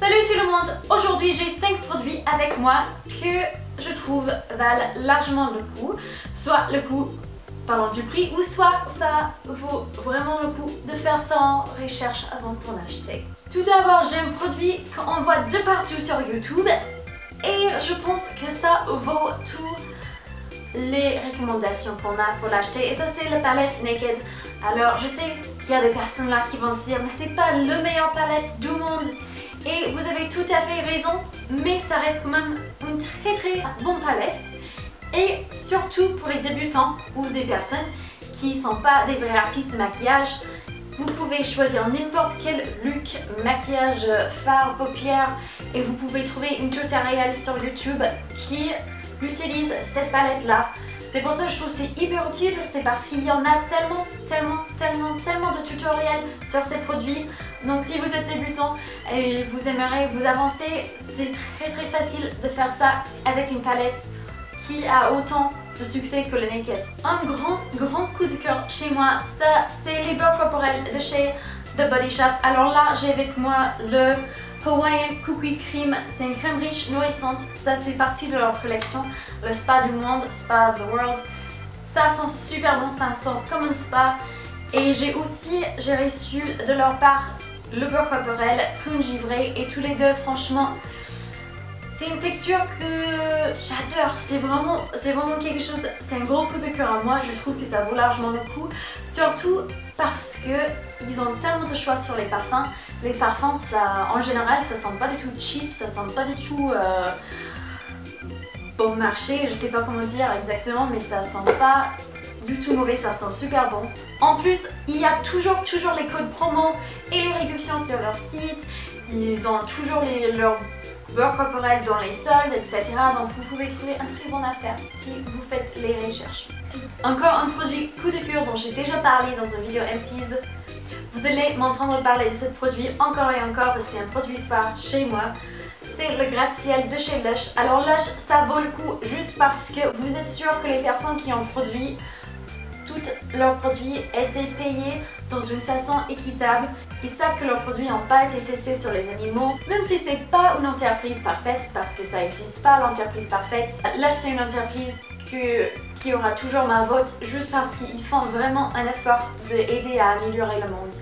Salut tout le monde! Aujourd'hui j'ai 5 produits avec moi que je trouve valent largement le coup. Soit le coup, parlons du prix, ou soit ça vaut vraiment le coup de faire ça en recherche avant d'en acheter. Tout d'abord j'ai un produit qu'on voit de partout sur YouTube et je pense que ça vaut toutes les recommandations qu'on a pour l'acheter, et ça c'est la palette Naked. Alors je sais qu'il y a des personnes là qui vont se dire mais c'est pas le meilleur palette du monde, et vous avez tout à fait raison, mais ça reste quand même une très bonne palette, et surtout pour les débutants ou des personnes qui ne sont pas des vrais artistes de maquillage. Vous pouvez choisir n'importe quel look, maquillage, fard, paupières, et vous pouvez trouver une tutoriel sur YouTube qui utilise cette palette là. C'est pour ça que je trouve que c'est hyper utile, c'est parce qu'il y en a tellement de tutoriels sur ces produits. Donc si vous êtes débutant et vous aimeriez vous avancer, c'est très facile de faire ça avec une palette qui a autant de succès que le Naked. Un grand coup de cœur chez moi, ça c'est les beurres corporels de chez The Body Shop. Alors là j'ai avec moi le Hawaiian Cookie Cream, c'est une crème riche, nourrissante. Ça c'est partie de leur collection, le Spa du Monde, Spa of the World. Ça sent super bon, ça sent comme un spa. Et j'ai reçu de leur part le beurre corporel, prune givrée, et tous les deux franchement c'est une texture que j'adore. C'est vraiment quelque chose, c'est un gros coup de cœur à moi. Je trouve que ça vaut largement le coup, surtout parce que ils ont tellement de choix sur les parfums. Les parfums, ça, en général, ça sent pas du tout cheap, ça sent pas du tout bon marché, je sais pas comment dire exactement, mais ça sent pas du tout mauvais, ça sent super bon. En plus, il y a toujours les codes promo et les réductions sur leur site. Ils ont toujours leurs beurre corporel dans les soldes, etc. Donc vous pouvez trouver un très bon affaire si vous faites les recherches. Encore un produit coup de cœur dont j'ai déjà parlé dans une vidéo Empties. Vous allez m'entendre parler de ce produit encore et encore parce que c'est un produit phare chez moi. C'est le gratte-ciel de chez Lush. Alors Lush, ça vaut le coup juste parce que vous êtes sûr que les personnes qui ont produit tous leurs produits étaient payés dans une façon équitable. Ils savent que leurs produits n'ont pas été testés sur les animaux, même si c'est pas une entreprise parfaite, parce que ça n'existe pas l'entreprise parfaite. Là c'est une entreprise qui aura toujours ma vote, juste parce qu'ils font vraiment un effort d'aider à améliorer le monde.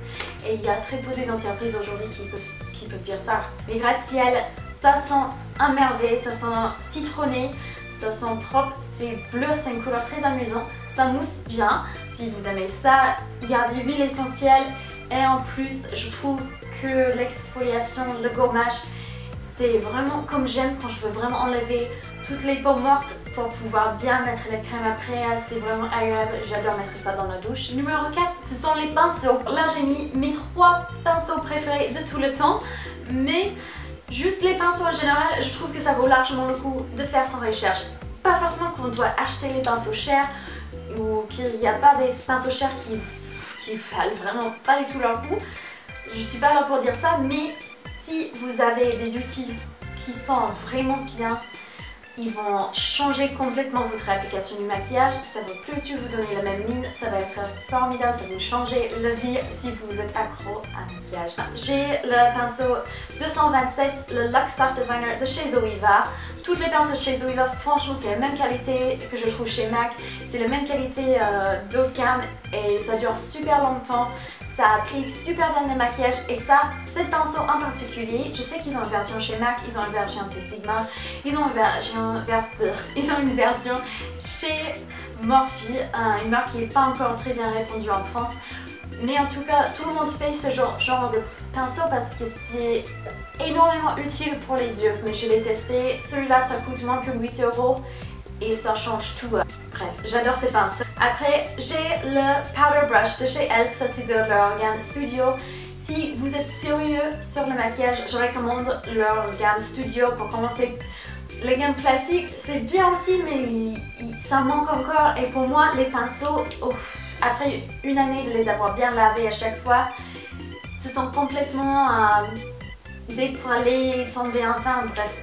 Et il y a très peu des entreprises aujourd'hui qui peuvent dire ça. Les gratte-ciel, ça sent un merveille, ça sent citronné, ça sent propre, c'est bleu, c'est une couleur très amusante. Ça mousse bien, si vous aimez ça. Il y a de l'huile essentielle, et en plus je trouve que l'exfoliation, le gommage, c'est vraiment comme j'aime quand je veux vraiment enlever toutes les peaux mortes pour pouvoir bien mettre la crème après. C'est vraiment agréable, j'adore mettre ça dans la douche. Numéro 4, ce sont les pinceaux. Là j'ai mis mes 3 pinceaux préférés de tout le temps, mais juste les pinceaux en général, je trouve que ça vaut largement le coup de faire son recherche. Pas forcément qu'on doit acheter les pinceaux chers, ou qu'il n'y a pas des pinceaux chers qui valent vraiment pas du tout leur goût. Je suis pas là pour dire ça, mais si vous avez des outils qui sont vraiment bien, ils vont changer complètement votre application du maquillage. Ça va plus du tout vous donner la même mine, ça va être formidable, ça va vous changer la vie si vous êtes accro à maquillage. J'ai le pinceau 227, le Luxe Soft Definer de chez Zoeva. Toutes les pinceaux chez Zoeva, franchement c'est la même qualité que je trouve chez MAC, c'est la même qualité d'eau de gamme, et ça dure super longtemps. Ça applique super bien le maquillage, et ça, ce pinceau en particulier, je sais qu'ils ont une version chez MAC, ils ont une version chez Sigma, ils ont une version chez Morphe, une marque qui n'est pas encore très bien répandue en France. Mais en tout cas, tout le monde fait ce genre de pinceau parce que c'est énormément utile pour les yeux. Mais je l'ai testé, celui-là ça coûte moins que 8 € et ça change tout. Bref, j'adore ces pinceaux. Après, j'ai le Powder Brush de chez Elf, ça c'est de leur gamme Studio. Si vous êtes sérieux sur le maquillage, je recommande leur gamme Studio pour commencer. Les gammes classiques, c'est bien aussi, mais ça manque encore. Et pour moi, les pinceaux, après une année de les avoir bien lavés à chaque fois, se sont complètement dépoilés, tombés enfin, bref.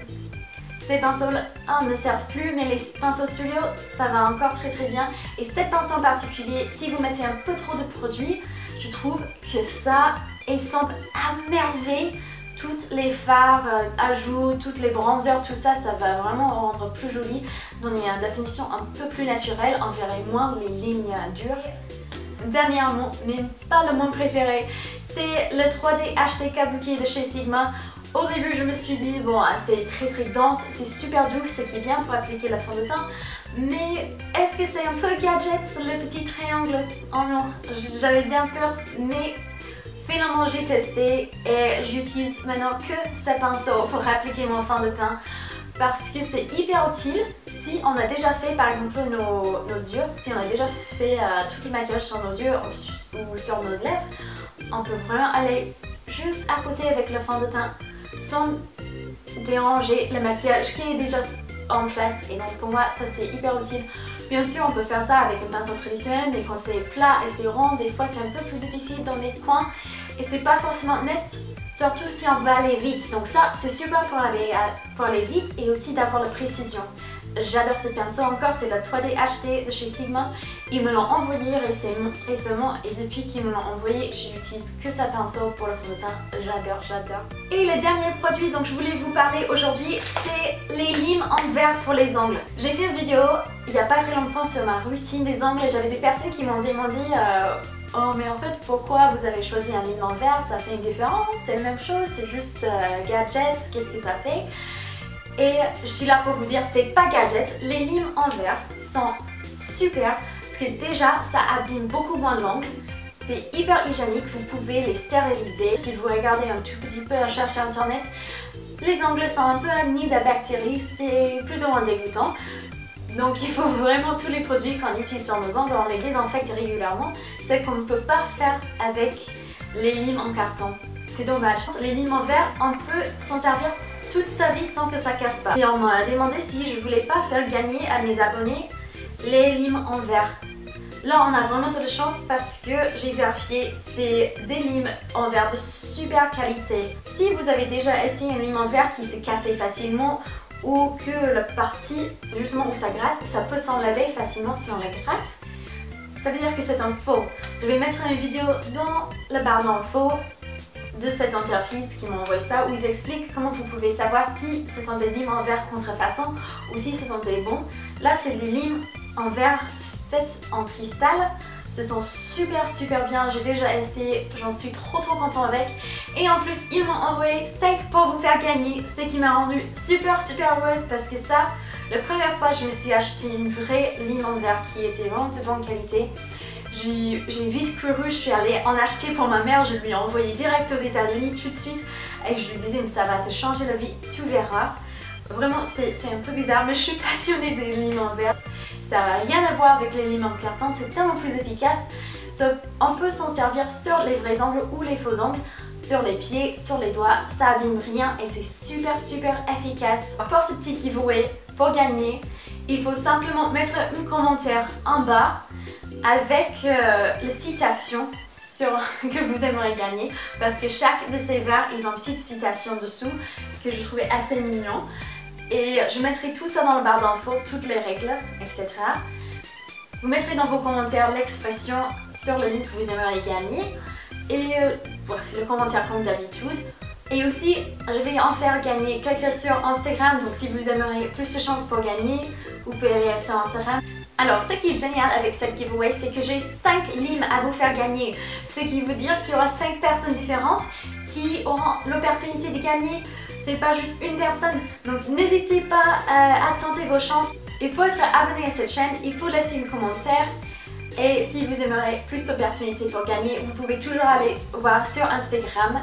Ces pinceaux-là ne servent plus, mais les pinceaux Studio, ça va encore très bien. Et cette pinceau en particulier, si vous mettez un peu trop de produits, je trouve que ça estompe à merveille toutes les fards, ajouts, toutes les bronzers, tout ça, ça va vraiment rendre plus joli, donner une définition un peu plus naturelle, on verrait moins les lignes dures. Dernièrement, mais pas le moins préféré, c'est le 3D HD Kabuki de chez Sigma. Au début, je me suis dit, bon, c'est très dense, c'est super doux, ce qui est bien pour appliquer le fond de teint. Mais est-ce que c'est un peu gadget, le petit triangle? Oh non, j'avais bien peur, mais finalement j'ai testé et j'utilise maintenant que ce pinceau pour appliquer mon fond de teint. Parce que c'est hyper utile si on a déjà fait par exemple nos yeux, si on a déjà fait tout le maquillage sur nos yeux ou sur nos lèvres, on peut vraiment aller juste à côté avec le fond de teint sans déranger le maquillage qui est déjà en place, et donc pour moi ça c'est hyper utile. Bien sûr on peut faire ça avec un pinceau traditionnel, mais quand c'est plat et c'est rond, des fois c'est un peu plus difficile dans les coins et c'est pas forcément net. Surtout si on veut aller vite, donc ça c'est super pour aller vite et aussi d'avoir la précision. J'adore ce pinceau encore, c'est le 3D HD de chez Sigma. Ils me l'ont envoyé récemment et depuis qu'ils me l'ont envoyé, j'utilise que ce pinceau pour le fond de teint. J'adore. Et le dernier produit dont je voulais vous parler aujourd'hui, c'est les limes en verre pour les ongles. J'ai fait une vidéo il n'y a pas très longtemps sur ma routine des ongles et j'avais des personnes qui m'ont dit oh mais en fait pourquoi vous avez choisi un lime en verre, ça fait une différence, c'est la même chose, c'est juste gadget, qu'est-ce que ça fait? Et je suis là pour vous dire c'est pas gadget, les limes en verre sont super parce que déjà ça abîme beaucoup moins l'ongle, c'est hyper hygiénique, vous pouvez les stériliser. Si vous regardez un tout petit peu, chercher internet, les ongles sont un peu un nid de bactéries, c'est plus ou moins dégoûtant. Donc il faut vraiment tous les produits qu'on utilise sur nos ongles, on les désinfecte régulièrement. C'est qu'on ne peut pas faire avec les limes en carton. C'est dommage. Les limes en verre, on peut s'en servir toute sa vie tant que ça casse pas. Et on m'a demandé si je voulais pas faire gagner à mes abonnés les limes en verre. Là on a vraiment de la chance parce que j'ai vérifié, c'est des limes en verre de super qualité. Si vous avez déjà essayé une lime en verre qui s'est cassée facilement ou que la partie justement où ça gratte, ça peut s'enlever facilement si on la gratte, ça veut dire que c'est un faux. Je vais mettre une vidéo dans la barre d'infos de cette entreprise qui m'a envoyé ça où ils expliquent comment vous pouvez savoir si ce sont des limes en verre contrefaçon ou si ce sont des bons. Là c'est des limes en verre faites en cristal. Ce sont super bien, j'ai déjà essayé, j'en suis trop contente avec. Et en plus ils m'ont envoyé 5 pour vous faire gagner, ce qui m'a rendu super heureuse parce que ça, la première fois je me suis acheté une vraie lime en verre qui était vraiment de bonne qualité. J'ai vite couru, je suis allée en acheter pour ma mère, je lui ai envoyé direct aux États-Unis tout de suite et je lui disais mais ça va te changer la vie, tu verras. Vraiment c'est un peu bizarre mais je suis passionnée des limes en verre. Ça n'a rien à voir avec les limes en carton, c'est tellement plus efficace. On peut s'en servir sur les vrais ongles ou les faux ongles, sur les pieds, sur les doigts, ça abîme rien et c'est super efficace. Pour ce petit giveaway, pour gagner, il faut simplement mettre un commentaire en bas avec les citations que vous aimeriez gagner parce que chaque de ces verres, ils ont une petite citation dessous que je trouvais assez mignon. Et je mettrai tout ça dans la barre d'infos, toutes les règles, etc. Vous mettrez dans vos commentaires l'expression sur le lien que vous aimeriez gagner. Et bref, le commentaire comme d'habitude. Et aussi, je vais en faire gagner quelques sur Instagram. Donc si vous aimeriez plus de chances pour gagner, vous pouvez aller sur Instagram. Alors ce qui est génial avec cette giveaway, c'est que j'ai 5 limes à vous faire gagner. Ce qui veut dire qu'il y aura 5 personnes différentes qui auront l'opportunité de gagner. C'est pas juste une personne, donc n'hésitez pas à tenter vos chances. Il faut être abonné à cette chaîne, il faut laisser un commentaire. Et si vous aimeriez plus d'opportunités pour gagner, vous pouvez toujours aller voir sur Instagram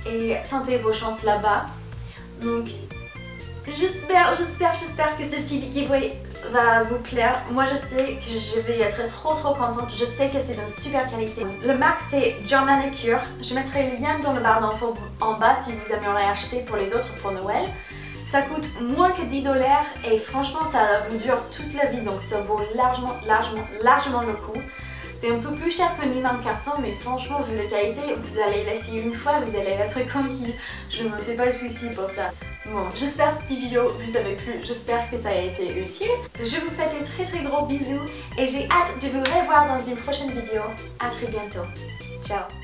et tenter vos chances là-bas. Donc j'espère que ce petit giveaway va vous plaire. Moi je sais que je vais être trop contente, je sais que c'est de super qualité. Le marque c'est John Manicure, je mettrai le lien dans la barre d'infos en bas si vous aimeriez acheter pour les autres pour Noël. Ça coûte moins que 10 $ et franchement ça vous dure toute la vie, donc ça vaut largement le coup. C'est un peu plus cher qu'un lime en carton, mais franchement vu la qualité, vous allez l'essayer une fois, vous allez être conquis. Je ne me fais pas de soucis pour ça. Bon, j'espère que cette vidéo vous a plu, j'espère que ça a été utile. Je vous fais des très gros bisous et j'ai hâte de vous revoir dans une prochaine vidéo. À très bientôt. Ciao.